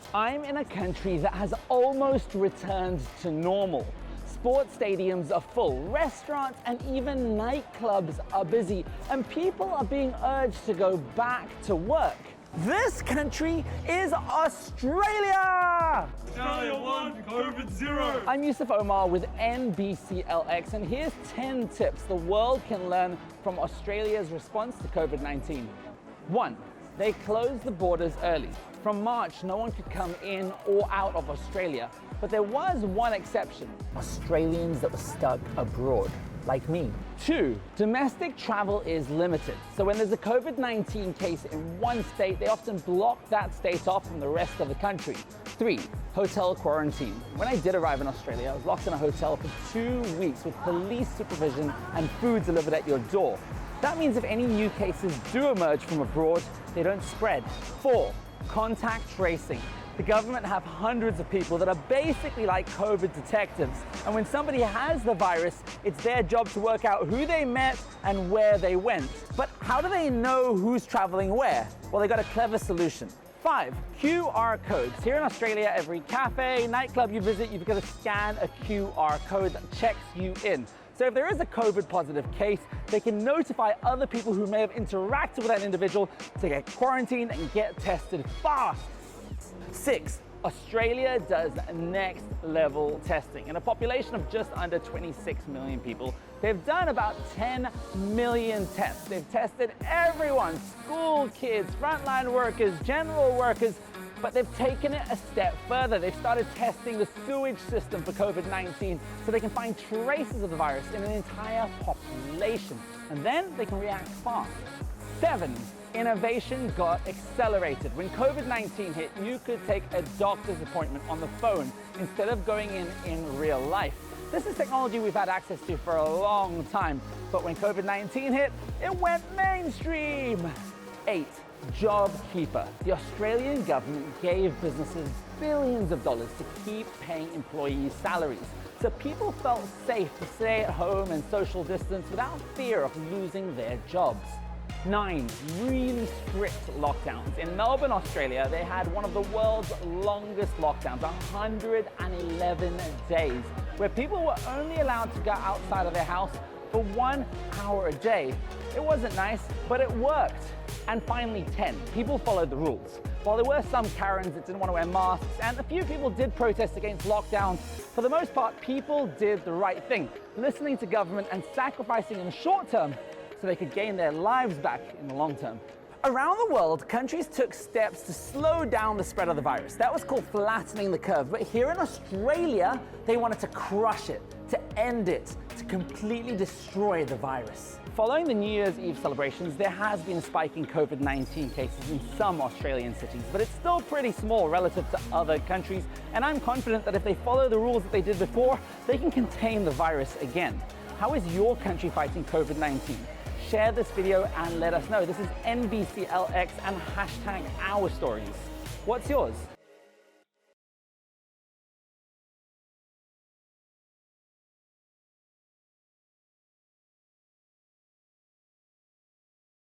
I'm in a country that has almost returned to normal. Sports stadiums are full, restaurants and even nightclubs are busy, and people are being urged to go back to work. This country is Australia! Australia 1, COVID 0. I'm Yusuf Omar with NBCLX, and here's 10 tips the world can learn from Australia's response to COVID-19. 1. They closed the borders early. From March, no one could come in or out of Australia, but there was one exception: Australians that were stuck abroad, like me. 2. Domestic travel is limited, so when there's a COVID-19 case in one state, they often block that state off from the rest of the country. 3. Hotel quarantine. When I did arrive in Australia, I was locked in a hotel for 2 weeks with police supervision and food delivered at your door. That means if any new cases do emerge from abroad, they don't spread. 4. Contact tracing. The government have hundreds of people that are basically like COVID detectives, and when somebody has the virus, it's their job to work out who they met and where they went. But how do they know who's traveling where? Well, they got a clever solution. 5. QR codes. Here in Australia, every cafe, nightclub you visit, you've got to scan a QR code that checks you in. So if there is a COVID positive case, they can notify other people who may have interacted with that individual to get quarantined and get tested fast. 6. Australia does next level testing. In a population of just under 26 million people, they've done about 10 million tests. They've tested everyone: school kids, frontline workers, general workers, but they've taken it a step further. They've started testing the sewage system for COVID-19 so they can find traces of the virus in an entire population, and then they can react fast. 7. Innovation got accelerated. When COVID-19 hit, you could take a doctor's appointment on the phone instead of going in real life. This is technology we've had access to for a long time, but when COVID-19 hit, it went mainstream. 8. JobKeeper. The Australian government gave businesses billions of dollars to keep paying employees' salaries, so people felt safe to stay at home and social distance without fear of losing their jobs. 9. Really strict lockdowns. In Melbourne, Australia, they had one of the world's longest lockdowns, 111 days, where people were only allowed to go outside of their house for 1 hour a day. It wasn't nice, but it worked. And finally, 10. People followed the rules. While there were some Karens that didn't want to wear masks, and a few people did protest against lockdowns, for the most part, people did the right thing, listening to government and sacrificing in the short term so they could gain their lives back in the long term. Around the world, countries took steps to slow down the spread of the virus. That was called flattening the curve. But here in Australia, they wanted to crush it, to end it, to completely destroy the virus. Following the New Year's Eve celebrations, there has been a spike in COVID-19 cases in some Australian cities, but it's still pretty small relative to other countries, and I'm confident that if they follow the rules that they did before, they can contain the virus again. How is your country fighting COVID-19? Share this video and let us know. This is NBCLX and #OurStories. What's yours?